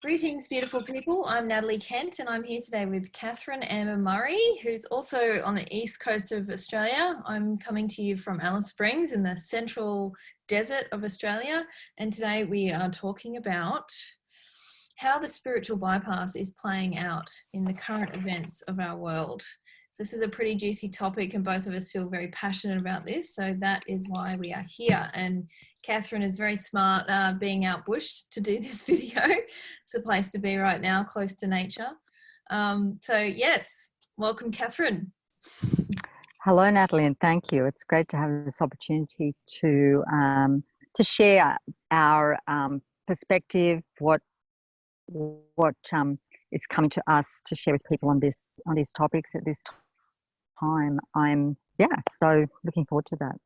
Greetings, beautiful people. I'm Natalie Kent, and I'm here today with Katherine Amber Murray, who's also on the east coast of Australia. I'm coming to you from Alice Springs in the central desert of Australia, and today we are talking about how the spiritual bypass is playing out in the current events of our world. So this is a pretty juicy topic, and both of us feel very passionate about this, so that is why we are here. And Katherine is very smart being out bush to do this video. It's a place to be right now, close to nature. So yes, welcome, Katherine. Hello, Natalie, and thank you. It's great to have this opportunity to share our perspective, what is coming to us to share with people on these topics at this time. I'm so looking forward to that.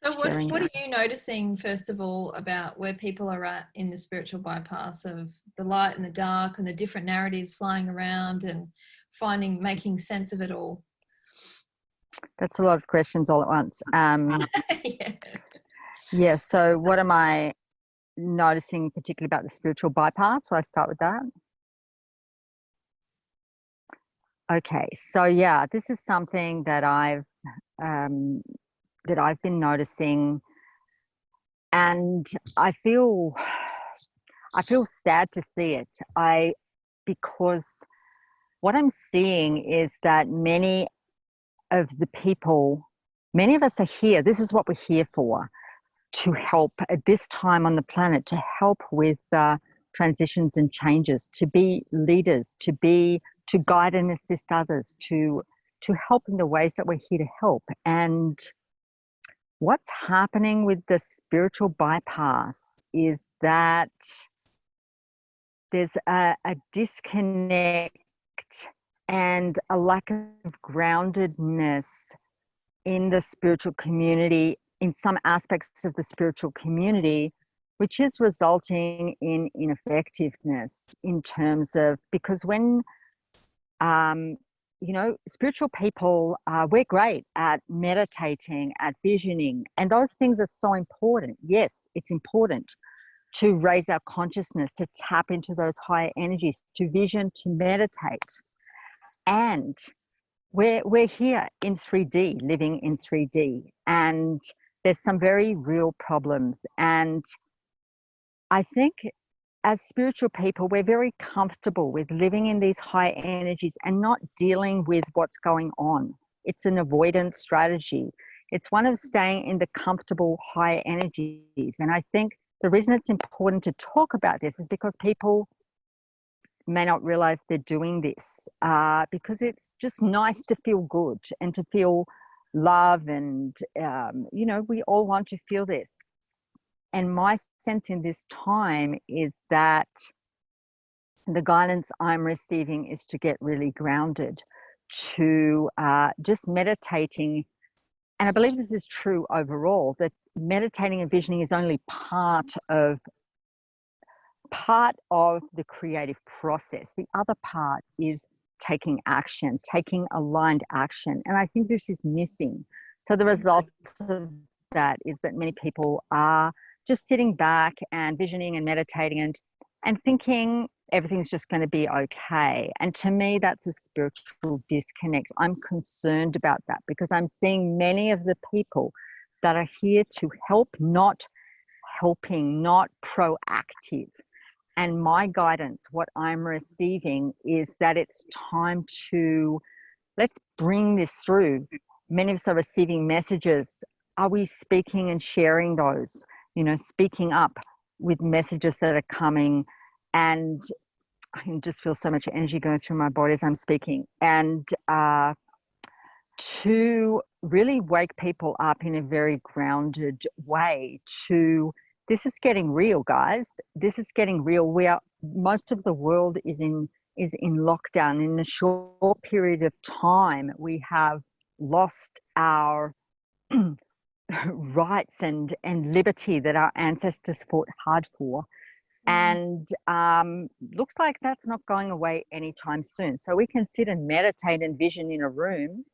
So what are you noticing, first of all, about where people are at in the spiritual bypass of the light and the dark and the different narratives flying around and making sense of it all? That's a lot of questions all at once. Yeah. So what am I noticing particularly about the spiritual bypass? Will I start with that? Okay. So yeah, this is something that I've been noticing, and I feel sad to see it. Because what I'm seeing is that many of us are here. This is what we're here for, to help at this time on the planet, to help with transitions and changes, to be leaders, to guide and assist others, to help in the ways that we're here to help. And what's happening with the spiritual bypass is that there's a disconnect and a lack of groundedness in the spiritual community, in some aspects of the spiritual community, which is resulting in ineffectiveness in terms of, because when spiritual people, we're great at meditating, at visioning, and those things are so important. Yes, it's important to raise our consciousness, to tap into those higher energies, to vision, to meditate. And we're here in 3D, living in 3D, and there's some very real problems. And I think as spiritual people, we're very comfortable with living in these high energies and not dealing with what's going on. It's an avoidance strategy. It's one of staying in the comfortable high energies. And I think the reason it's important to talk about this is because people may not realize they're doing this, because it's just nice to feel good and to feel love, and we all want to feel this. And my sense in this time is that the guidance I'm receiving is to get really grounded, to just meditating. And I believe this is true overall, that meditating and visioning is only part of the creative process. The other part is taking action, taking aligned action. And I think this is missing. So the result of that is that many people are just sitting back and visioning and meditating and thinking everything's just going to be okay. And to me, that's a spiritual disconnect. I'm concerned about that because I'm seeing many of the people that are here to help, not helping, not proactive. And my guidance, what I'm receiving, is that it's time to, let's bring this through. Many of us are receiving messages. Are we speaking and sharing those? Speaking up with messages that are coming. And I can just feel so much energy going through my body as I'm speaking. And to really wake people up in a very grounded way this is getting real, guys. This is getting real. Most of the world is in lockdown. In a short period of time, we have lost our rights and liberty that our ancestors fought hard for. And looks like that's not going away anytime soon. So we can sit and meditate and vision in a room,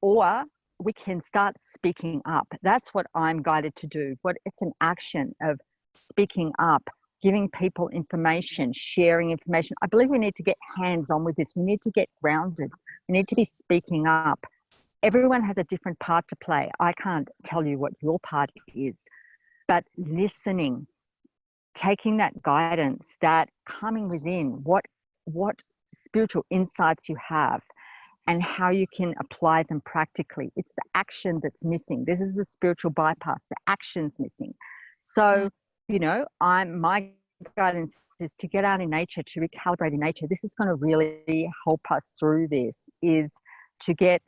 or we can start speaking up. That's what I'm guided to do. It's an action of speaking up, giving people information, sharing information. I believe we need to get hands-on with this. We need to get grounded. We need to be speaking up. Everyone has a different part to play. I can't tell you what your part is, but listening, taking that guidance, that coming within, what spiritual insights you have and how you can apply them practically. It's the action that's missing. This is the spiritual bypass. The action's missing. So, you know, my guidance is to get out in nature, to recalibrate in nature. This is going to really help us through this, is to get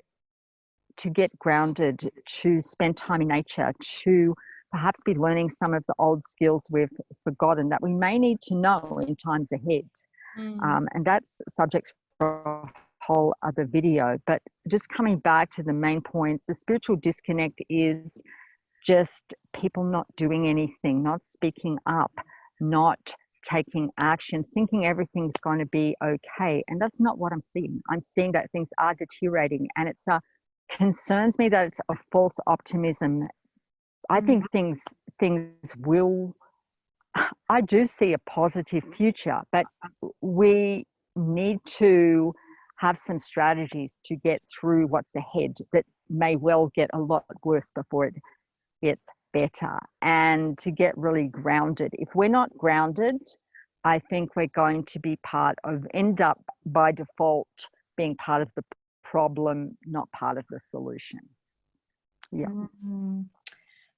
grounded, to spend time in nature, to perhaps be learning some of the old skills we've forgotten that we may need to know in times ahead. And that's subject for a whole other video. But just coming back to the main points, the spiritual disconnect is just people not doing anything, not speaking up, not taking action, thinking everything's going to be okay. And that's not what I'm seeing. I'm seeing that things are deteriorating, and it's concerns me that it's a false optimism. I think things will, I do see a positive future, but we need to have some strategies to get through what's ahead that may well get a lot worse before it gets better, and to get really grounded. If we're not grounded, I think we're going to be end up by default being part of the problem, not part of the solution. Yeah.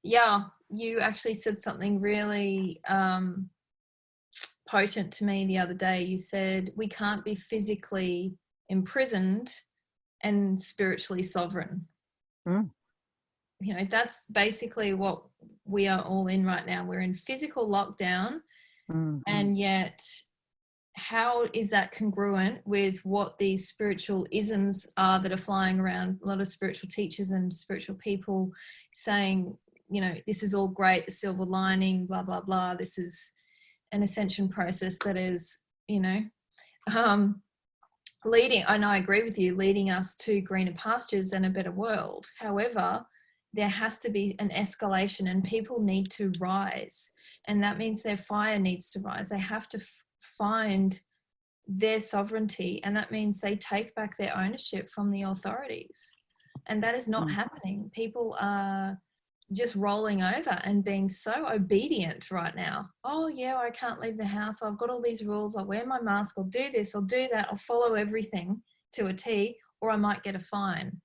Yeah, you actually said something really potent to me the other day. You said we can't be physically imprisoned and spiritually sovereign. You know, that's basically what we are all in right now. We're in physical lockdown, and yet how is that congruent with what these spiritual isms are that are flying around? A lot of spiritual teachers and spiritual people saying, you know, this is all great, the silver lining, blah, blah, blah. This is an ascension process that is, you know, leading, and I agree with you, leading us to greener pastures and a better world. However, there has to be an escalation, and people need to rise. And that means their fire needs to rise. They have to find their sovereignty, and that means they take back their ownership from the authorities. And that is not happening. People are just rolling over and being so obedient right now. Oh yeah, I can't leave the house. I've got all these rules. I'll wear my mask. I'll do this. I'll do that. I'll follow everything to a T, or I might get a fine.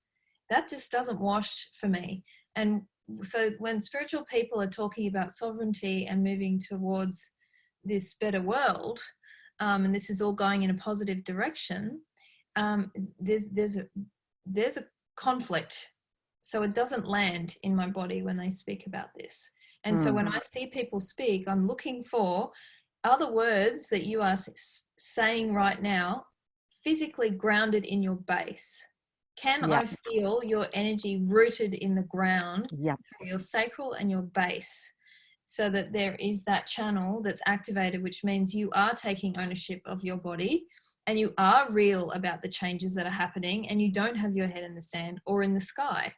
That just doesn't wash for me. And so when spiritual people are talking about sovereignty and moving towards this better world, and this is all going in a positive direction, there's a conflict. So it doesn't land in my body when they speak about this. And so when I see people speak, I'm looking for, are the words that you are saying right now physically grounded in your base? Can I feel your energy rooted in the ground, your sacral and your base, so that there is that channel that's activated, which means you are taking ownership of your body and you are real about the changes that are happening, and you don't have your head in the sand or in the sky.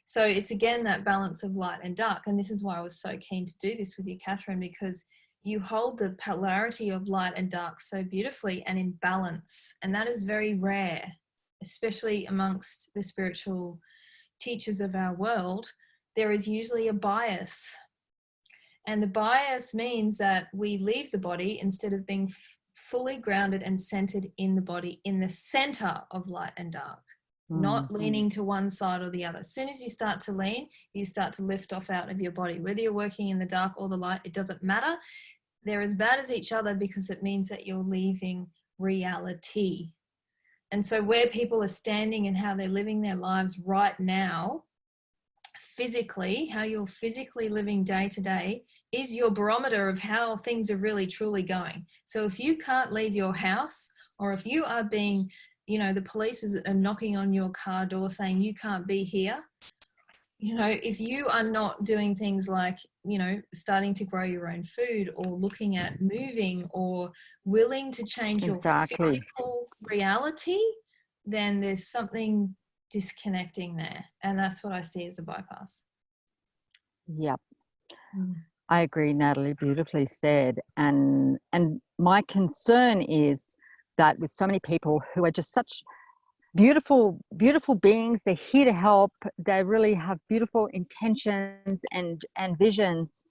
So it's again that balance of light and dark. And this is why I was so keen to do this with you, Katherine, because you hold the polarity of light and dark so beautifully and in balance. And that is very rare, especially amongst the spiritual teachers of our world. There is usually a bias. And the bias means that we leave the body instead of being fully grounded and centered in the body, in the center of light and dark. Not leaning to one side or the other. As soon as you start to lean, you start to lift off out of your body. Whether you're working in the dark or the light, it doesn't matter. They're as bad as each other, because it means that you're leaving reality. And so where people are standing and how they're living their lives right now, physically, how you're physically living day to day, is your barometer of how things are really truly going. So if you can't leave your house, or if you are being, you know, the police are knocking on your car door saying you can't be here, you know, if you are not doing things like, you know, starting to grow your own food, or looking at moving, or willing to change your physical reality, then there's something disconnecting there. And that's what I see as a bypass. Yep. I agree, Natalie, beautifully said. And my concern is that with so many people who are just such beautiful, beautiful beings, they're here to help. They really have beautiful intentions and visions,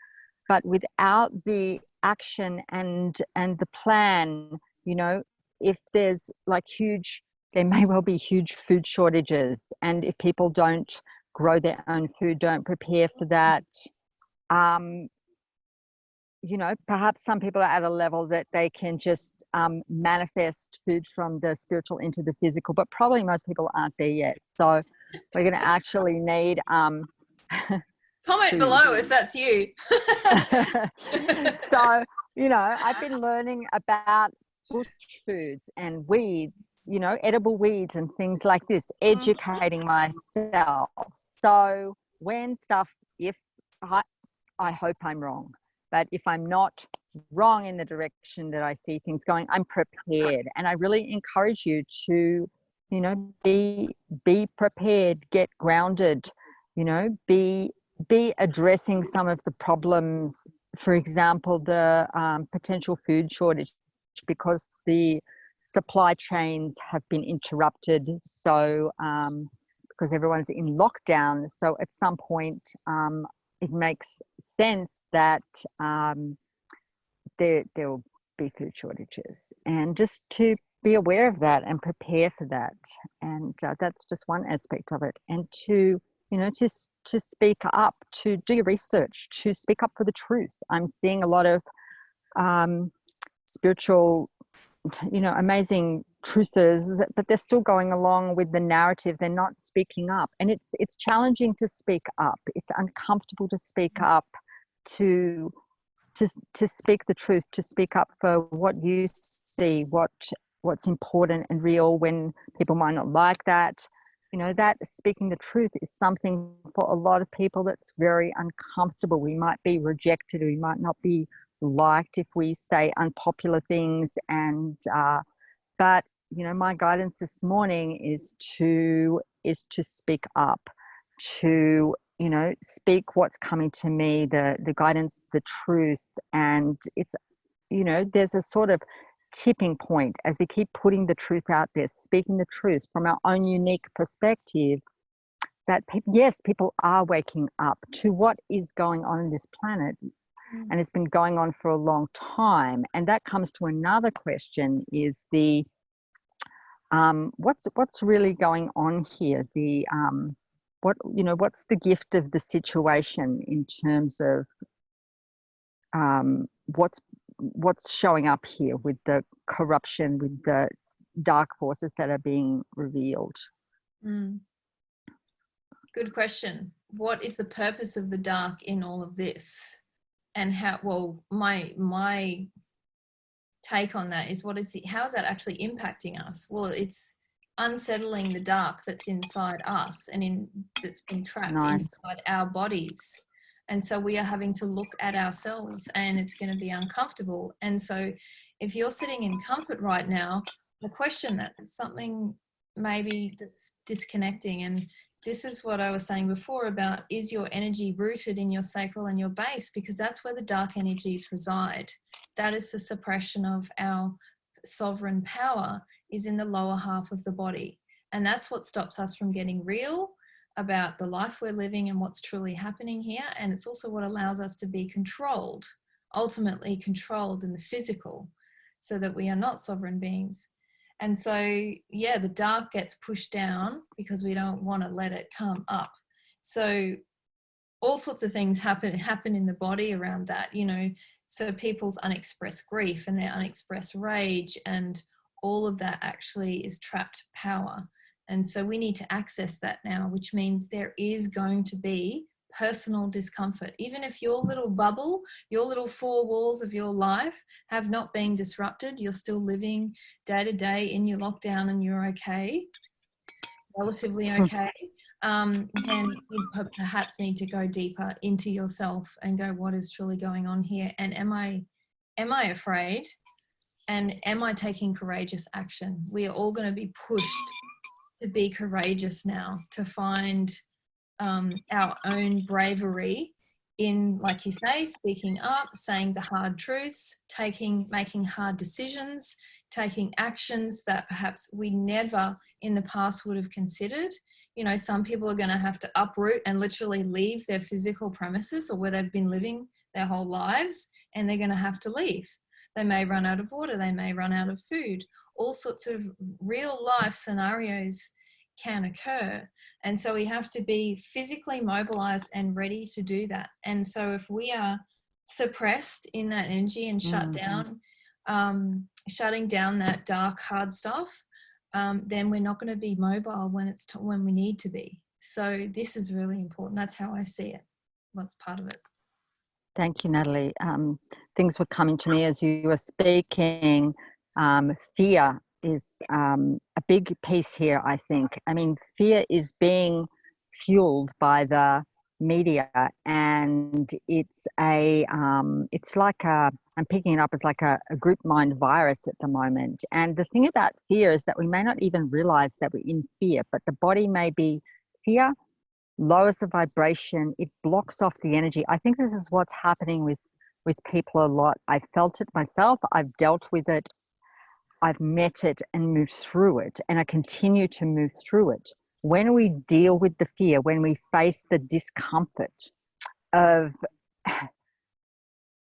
but without the action and the plan, you know, if there's like huge, there may well be huge food shortages, and if people don't grow their own food, don't prepare for that, um, you know, perhaps some people are at a level that they can just manifest food from the spiritual into the physical, but probably most people aren't there yet. So we're going to actually need Comment food. below if that's you. So, you know, I've been learning about bush foods and weeds, you know, edible weeds and things like this, educating myself. So when stuff, if I, I hope I'm wrong, but if I'm not wrong in the direction that I see things going, I'm prepared. And I really encourage you to, you know, be prepared, get grounded, you know, be addressing some of the problems. For example, the potential food shortage, because the supply chains have been interrupted. So because everyone's in lockdown, so at some point it makes sense that there will be food shortages, and just to be aware of that and prepare for that. And that's just one aspect of it. And to, you know, to speak up, to do your research, to speak up for the truth. I'm seeing a lot of spiritual, you know, amazing truthers, but they're still going along with the narrative. They're not speaking up, and it's challenging to speak up. It's uncomfortable to speak up, to to speak the truth, to speak up for what you see, what's important and real, when people might not like that. You know, that speaking the truth is something for a lot of people that's very uncomfortable. We might be rejected, we might not be liked if we say unpopular things, and but you know, my guidance this morning is to speak up, to, you know, speak what's coming to me, the guidance, the truth. And it's, you know, there's a sort of tipping point as we keep putting the truth out there, speaking the truth from our own unique perspective, that yes, people are waking up to what is going on in this planet, and it's been going on for a long time. And that comes to another question, is the what's really going on here, the what, you know, what's the gift of the situation in terms of what's showing up here with the corruption, with the dark forces that are being revealed. Good question. What is the purpose of the dark in all of this? And how, well, my take on that is, how is that actually impacting us? Well, it's unsettling the dark that's inside us and that's been trapped inside our bodies. And so we are having to look at ourselves, and it's going to be uncomfortable. And so if you're sitting in comfort right now, I question that it's something maybe that's disconnecting. And this is what I was saying before about, is your energy rooted in your sacral and your base? Because that's where the dark energies reside. That is the suppression of our sovereign power, is in the lower half of the body. And that's what stops us from getting real about the life we're living and what's truly happening here. And it's also what allows us to be controlled, ultimately controlled in the physical, so that we are not sovereign beings. And so, yeah, the dark gets pushed down because we don't want to let it come up. So all sorts of things happen in the body around that, you know, so people's unexpressed grief and their unexpressed rage, and all of that actually is trapped power. And so we need to access that now, which means there is going to be personal discomfort. Even if your little bubble, your little 4 walls of your life have not been disrupted, you're still living day to day in your lockdown and you're okay, relatively okay, then you perhaps need to go deeper into yourself and go, what is truly going on here? And am I afraid? And am I taking courageous action? We are all going to be pushed to be courageous now, to find our own bravery in, like you say, speaking up, saying the hard truths, making hard decisions, taking actions that perhaps we never in the past would have considered. You know, some people are going to have to uproot and literally leave their physical premises or where they've been living their whole lives, and they're going to have to leave. They may run out of water, they may run out of food. All sorts of real life scenarios can occur. And so we have to be physically mobilized and ready to do that. And so if we are suppressed in that energy and shutting down that dark, hard stuff, then we're not going to be mobile when we need to be. So this is really important. That's how I see it. What's part of it. Thank you, Natalie. Things were coming to me as you were speaking. Fear is a big piece here, I think. I mean, fear is being fueled by the media, and it's like I'm picking it up as like a group mind virus at the moment. And the thing about fear is that we may not even realize that we're in fear, but the body may be fear lowers the vibration, it blocks off the energy. I think this is what's happening with people a lot. I felt it myself, I've dealt with it, I've met it and moved through it, and I continue to move through it. When we deal with the fear, when we face the discomfort of,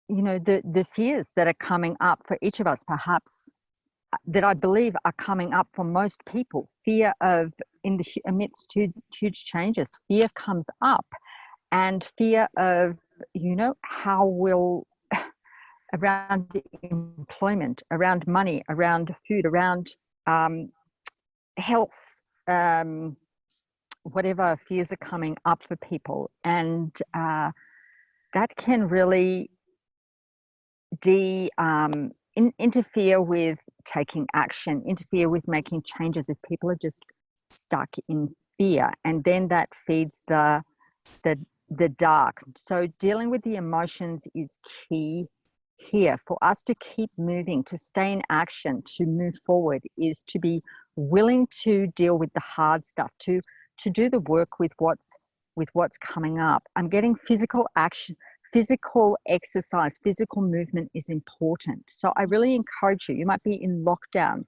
you know, the fears that are coming up for each of us, perhaps that I believe are coming up for most people, fear of amidst huge changes, fear comes up, and fear of, you know, how will around employment, around money, around food, around health, whatever fears are coming up for people. And that can really interfere with taking action, interfere with making changes if people are just stuck in fear. And then that feeds the dark. So dealing with the emotions is key here. For us to keep moving, to stay in action, to move forward, is to be willing to deal with the hard stuff, to do the work with what's coming up. I'm getting physical action, physical exercise, physical movement is important. So I really encourage you. You might be in lockdown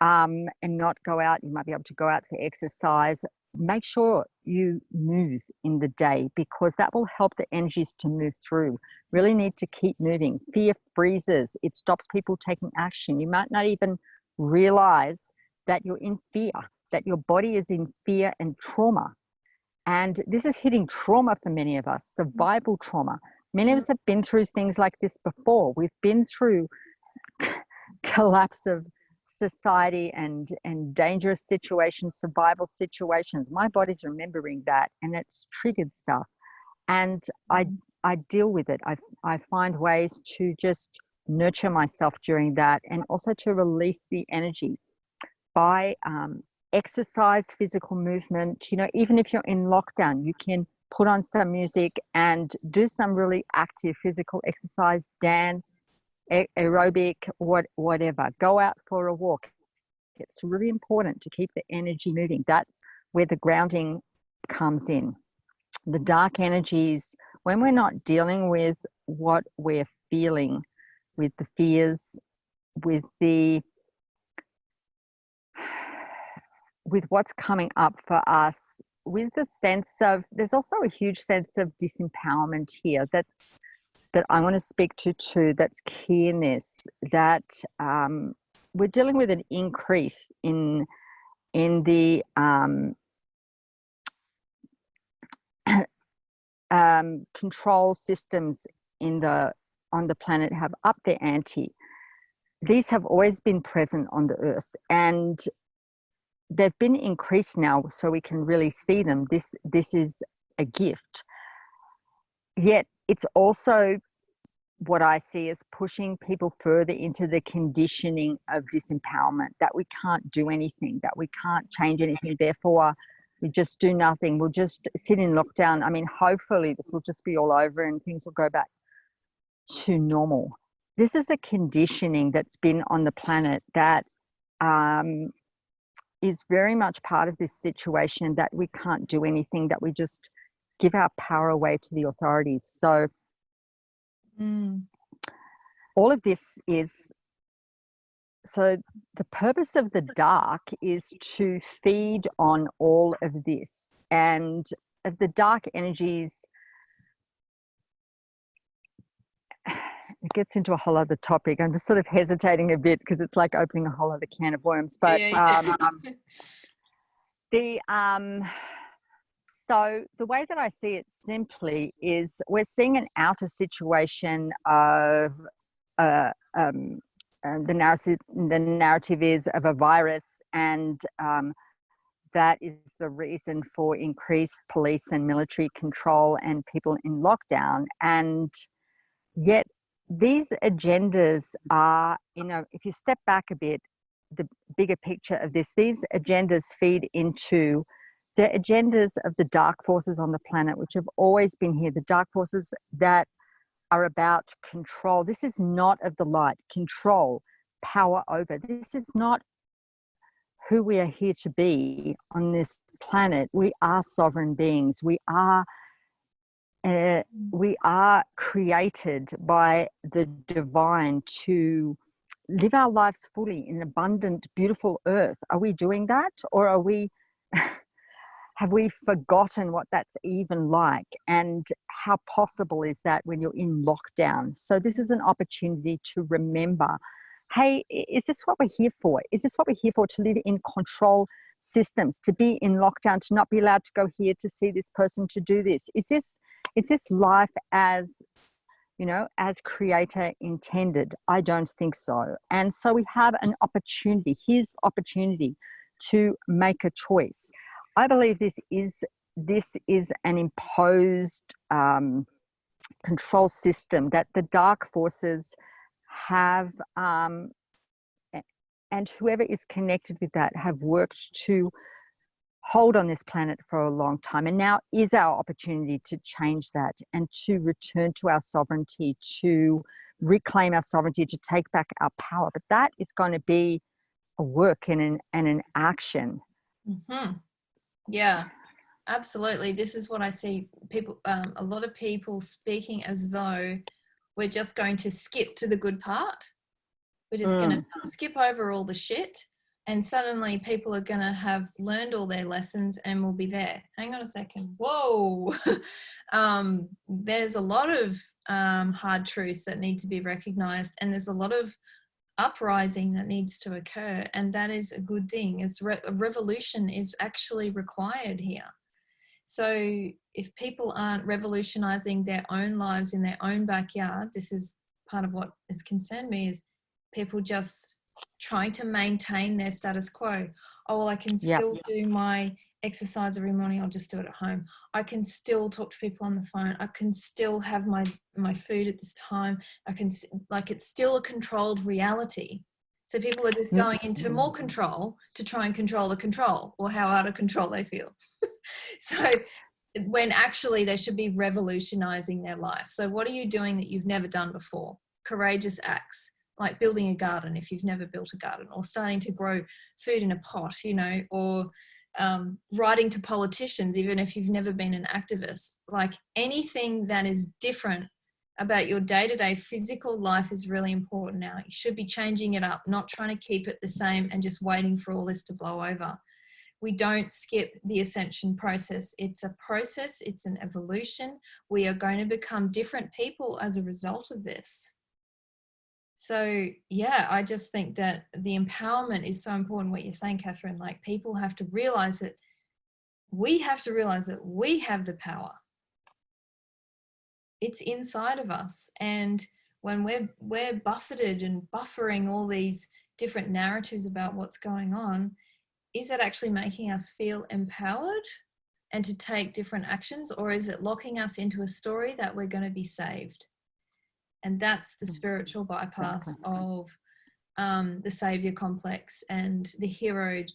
and not go out. You might be able to go out for exercise. Make sure you move in the day, because that will help the energies to move through. Really need to keep moving. Fear freezes. It stops people taking action. You might not even realize that you're in fear, that your body is in fear and trauma. And this is hitting trauma for many of us, survival trauma. Many of us have been through things like this before. We've been through collapse of society and dangerous situations, survival situations. My body's remembering that, and it's triggered stuff. And I deal with it. I find ways to just nurture myself during that, and also to release the energy by exercise, physical movement. You know, even if you're in lockdown, you can put on some music and do some really active physical exercise, dance, aerobic, whatever. Go out for a walk. It's really important to keep the energy moving. That's where the grounding comes in. The dark energies, when we're not dealing with what we're feeling, with the fears, with what's coming up for us, with the sense of, there's also a huge sense of disempowerment here that I want to speak to too, that's key in this, that we're dealing with an increase in the control systems on the planet have upped their ante. These have always been present on the earth, and they've been increased now, so we can really see them. This is a gift. Yet it's also, what I see is pushing people further into the conditioning of disempowerment, that we can't do anything, that we can't change anything, therefore we just do nothing, we'll just sit in lockdown. I mean, hopefully this will just be all over and things will go back to normal. This is a conditioning that's been on the planet that is very much part of this situation, that we can't do anything, that we just give our power away to the authorities. So all of this is, so the purpose of the dark is to feed on all of this. And of the dark energies, it gets into a whole other topic. I'm just sort of hesitating a bit because it's like opening a whole other can of worms. But so the way that I see it simply is we're seeing an outer situation of the narrative is of a virus, and that is the reason for increased police and military control and people in lockdown. And yet these agendas are, if you step back a bit, the bigger picture of this, these agendas feed into the agendas of the dark forces on the planet, which have always been here, the dark forces that are about control. This is not of the light, control, power over. This is not who we are here to be on this planet. We are sovereign beings. We are created by the divine to live our lives fully in an abundant, beautiful earth. Are we doing that? Or are we have we forgotten what that's even like? And how possible is that when you're in lockdown? So this is an opportunity to remember, hey, is this what we're here for? Is this what we're here for? To live in control systems, to be in lockdown, to not be allowed to go here, to see this person, to do this? Is this life as, as creator intended? I don't think so. And so we have an opportunity, here's the opportunity to make a choice. I believe this is an imposed control system that the dark forces have, and whoever is connected with that have worked to hold on this planet for a long time. And now is our opportunity to change that and to return to our sovereignty, to reclaim our sovereignty, to take back our power. But that is going to be a work and an action. Mm-hmm. Yeah, absolutely. This is what I see people, a lot of people speaking as though we're just going to skip to the good part. We're just going to skip over all the shit, and suddenly people are going to have learned all their lessons and will be there. Hang on a second. Whoa. There's a lot of hard truths that need to be recognized, and there's a lot of uprising that needs to occur, and that is a good thing. A revolution is actually required here. So if people aren't revolutionizing their own lives in their own backyard, this is part of what has concerned me, is people just trying to maintain their status quo. Oh, well, I can still do my exercise every morning. I'll just do it at home. I can still talk to people on the phone. I can still have my food at this time. It's still a controlled reality. So people are just going into more control to try and control the control, or how out of control they feel. So when actually they should be revolutionizing their life. So what are you doing that you've never done before? Courageous acts, like building a garden if you've never built a garden, or starting to grow food in a pot, or writing to politicians, even if you've never been an activist. Like anything that is different about your day-to-day physical life is really important now. You should be changing it up, not trying to keep it the same and just waiting for all this to blow over. We don't skip the ascension process. It's a process. It's an evolution. We are going to become different people as a result of this. So yeah, I just think that the empowerment is so important, what you're saying, Katherine. Like, people have to realize that we have the power. It's inside of us. And when we're buffeted and buffering all these different narratives about what's going on, is it actually making us feel empowered and to take different actions, or is it locking us into a story that we're going to be saved? And that's the spiritual bypass of the savior complex and the hero's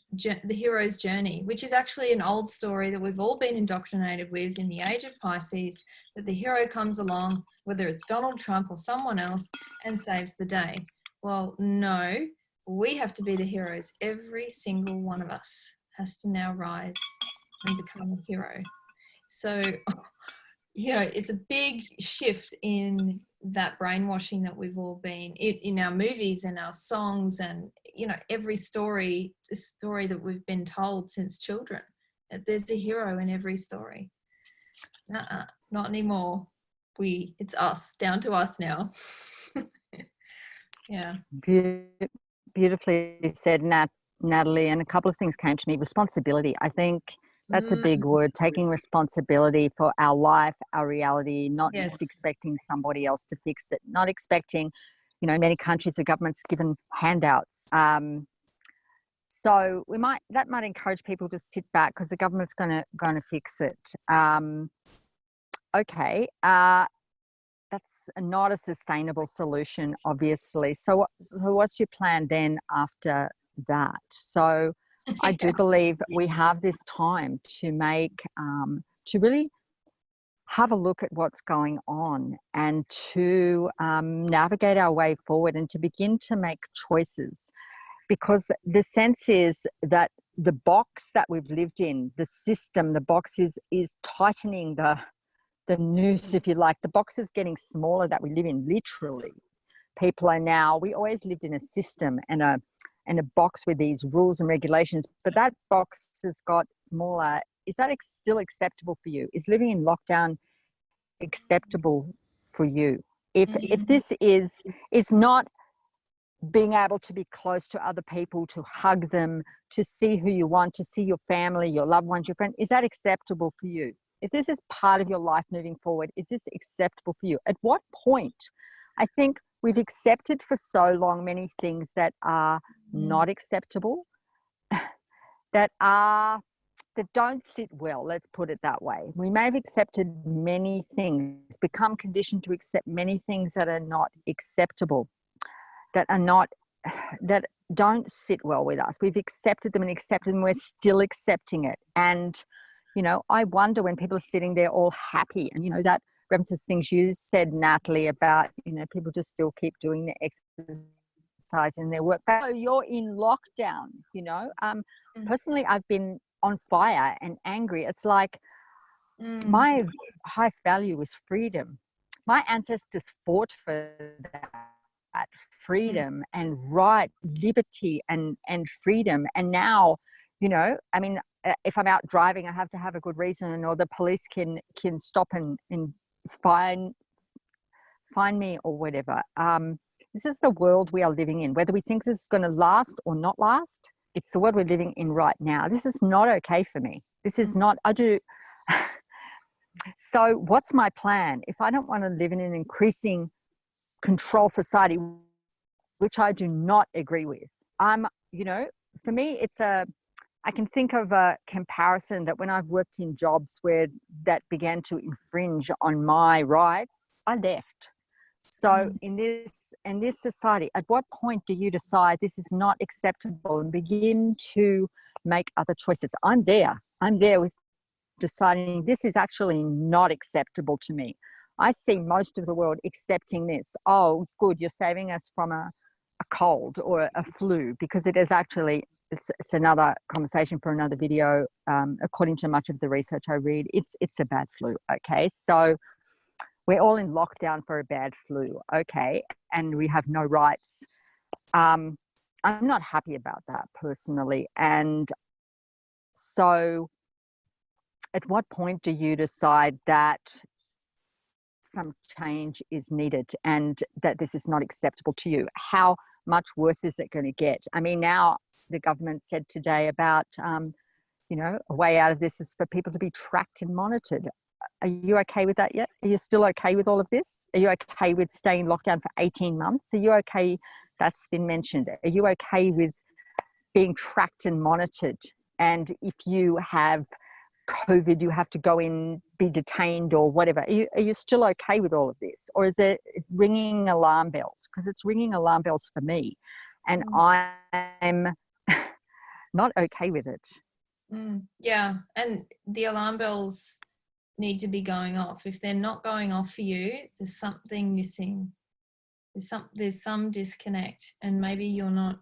journey, which is actually an old story that we've all been indoctrinated with in the age of Pisces, that the hero comes along, whether it's Donald Trump or someone else, and saves the day. Well, no, we have to be the heroes. Every single one of us has to now rise and become a hero. So, it's a big shift in that brainwashing that we've all been in our movies and our songs, and every story that we've been told since children. There's a hero in every story. Not anymore. It's us, down to us now. Yeah. Beautifully said, Natalie. And a couple of things came to me. Responsibility. I think that's a big word. Taking responsibility for our life, our reality, not Yes. just expecting somebody else to fix it. Not expecting, in many countries the government's given handouts. So that might encourage people to sit back because the government's going to fix it. Okay. That's not a sustainable solution, obviously. So what's your plan then after that? So I do believe we have this time to make, to really have a look at what's going on and to navigate our way forward and to begin to make choices. Because the sense is that the box that we've lived in, the system, the box is tightening the noose, if you like. The box is getting smaller that we live in, literally. People are now, we always lived in a system and a box with these rules and regulations, but that box has got smaller. Is that still acceptable for you? Is living in lockdown acceptable for you? If this is not being able to be close to other people, to hug them, to see who you want, to see your family, your loved ones, your friends, is that acceptable for you? If this is part of your life moving forward, is this acceptable for you? At what point? I think we've accepted for so long many things that are not acceptable, that don't sit well, let's put it that way. We may have accepted many things, become conditioned to accept many things that are not acceptable, that don't sit well with us. We've accepted them, we're still accepting it. And I wonder when people are sitting there all happy, and that references things you said, Natalie, about people just still keep doing the exercise in their work. But you're in lockdown. Personally, I've been on fire and angry. It's like my highest value is freedom. My ancestors fought for that freedom and right, liberty and freedom. And now, if I'm out driving, I have to have a good reason, or the police can stop and fine me or whatever. This is the world we are living in. Whether we think this is going to last or not last, it's the world we're living in right now. This is not okay for me. This is not, so what's my plan? If I don't want to live in an increasing control society, which I do not agree with, for me, I can think of a comparison that when I've worked in jobs where that began to infringe on my rights, I left. So in this society, at what point do you decide this is not acceptable and begin to make other choices? I'm there with deciding this is actually not acceptable to me. I see most of the world accepting this. Oh, good, you're saving us from a cold or a flu, because it is actually, it's another conversation for another video. According to much of the research I read, it's a bad flu. Okay, so we're all in lockdown for a bad flu. Okay, and we have no rights. I'm not happy about that personally. And so at what point do you decide that some change is needed and that this is not acceptable to you? How much worse is it going to get? I mean, now the government said today about, a way out of this is for people to be tracked and monitored. Are you okay with that yet? Are you still okay with all of this? Are you okay with staying locked down for 18 months? Are you okay? That's been mentioned. Are you okay with being tracked and monitored? And if you have COVID, you have to go in, be detained or whatever. Are you still okay with all of this? Or is it ringing alarm bells? Because it's ringing alarm bells for me. And I'm not okay with it. Yeah. And the alarm bells need to be going off. If they're not going off for you, there's something missing. There's some disconnect, and maybe you're not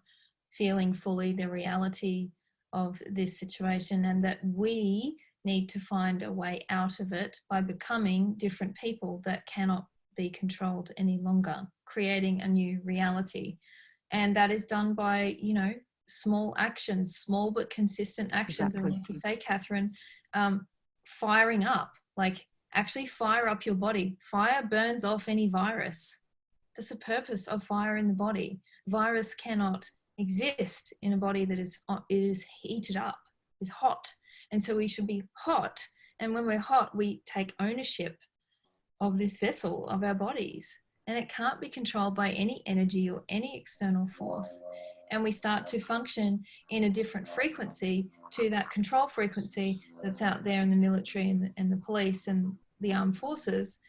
feeling fully the reality of this situation, and that we need to find a way out of it by becoming different people that cannot be controlled any longer, creating a new reality. And that is done by, you know, small actions, small but consistent actions. Exactly. And like you say, Catherine, firing up, like actually fire up your body. Fire burns off any virus. That's the purpose of fire in the body. Virus cannot exist in a body that is heated up, is hot. And so we should be hot. And when we're hot, we take ownership of this vessel of our bodies. And it can't be controlled by any energy or any external force. And we start to function in a different frequency to that control frequency that's out there in the military and the police and the armed forces.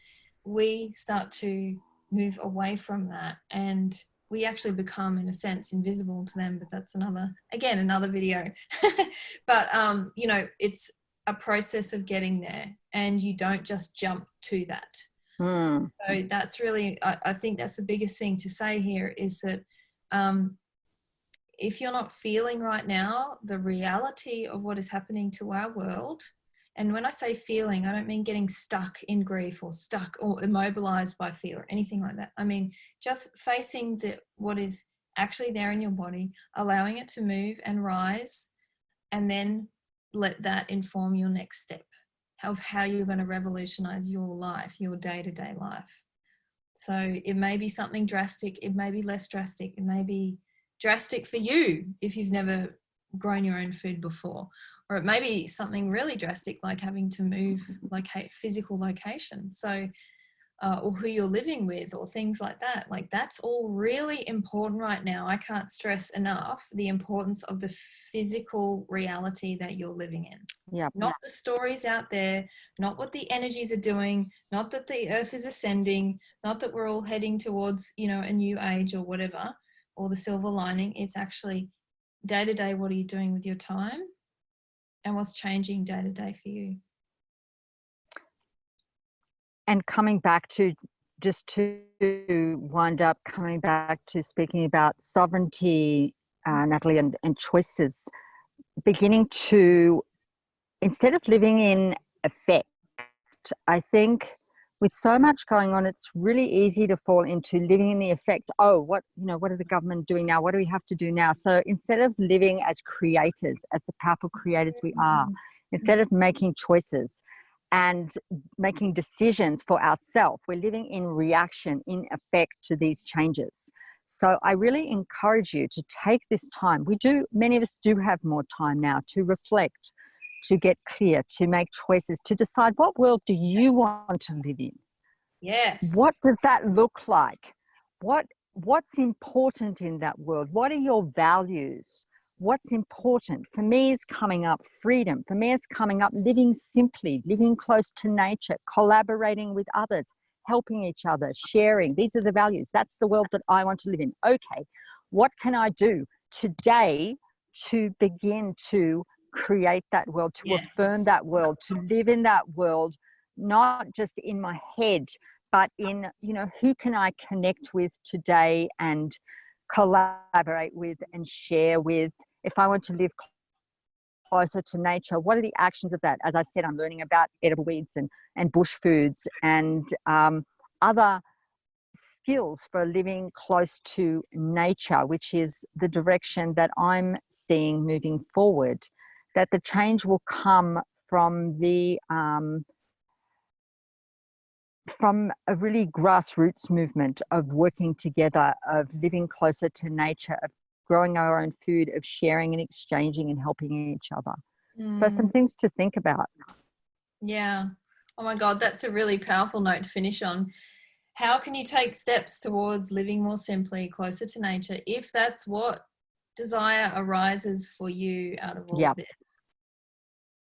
We start to move away from that, and we actually become, in a sense, invisible to them. But that's another video. But you know, it's a process of getting there, and you don't just jump to that. So that's really, I think that's the biggest thing to say here, is that if you're not feeling right now the reality of what is happening to our world, and when I say feeling, I don't mean getting stuck in grief or stuck or immobilized by fear or anything like that. I mean just facing what is actually there in your body, allowing it to move and rise, and then let that inform your next step of how you're going to revolutionize your life, your day-to-day life. So it may be something drastic, it may be less drastic, it may be drastic for you if you've never grown your own food before, or it may be something really drastic like having to move physical location. So or who you're living with, or things like that. Like that's all really important right now. I can't stress enough the importance of the physical reality that you're living in. Not the stories out there, not what the energies are doing, not that the earth is ascending, not that we're all heading towards, you know, a new age or whatever, or the silver lining. It's actually day to day, what are you doing with your time, and what's changing day to day for you. And coming back to, just to wind up, coming back to speaking about sovereignty, Natalie, and choices, beginning to, instead of living in effect, I think with so much going on, it's really easy to fall into living in the effect. Oh, what are the government doing now? What do we have to do now? So instead of living as creators, as the powerful creators we are, instead of making choices and making decisions for ourselves, we're living in reaction, in effect to these changes. So I really encourage you to take this time. Many of us do have more time now to reflect, to get clear, to make choices, to decide, what world do you want to live in? Yes. What does that look like? What's important in that world? What are your values? What's important? For me is coming up freedom. For me is coming up living simply, living close to nature, collaborating with others, helping each other, sharing. These are the values. That's the world that I want to live in. Okay, what can I do today to begin to create that world, to affirm that world, to live in that world, not just in my head, but in, who can I connect with today and collaborate with and share with? If I want to live closer to nature, what are the actions of that? As I said, I'm learning about edible weeds and bush foods and other skills for living close to nature, which is the direction that I'm seeing moving forward, that the change will come from from a really grassroots movement of working together, of living closer to nature, of growing our own food, of sharing and exchanging and helping each other. So some things to think about. Yeah. Oh my God, that's a really powerful note to finish on. How can you take steps towards living more simply, closer to nature, if that's what desire arises for you out of all of this?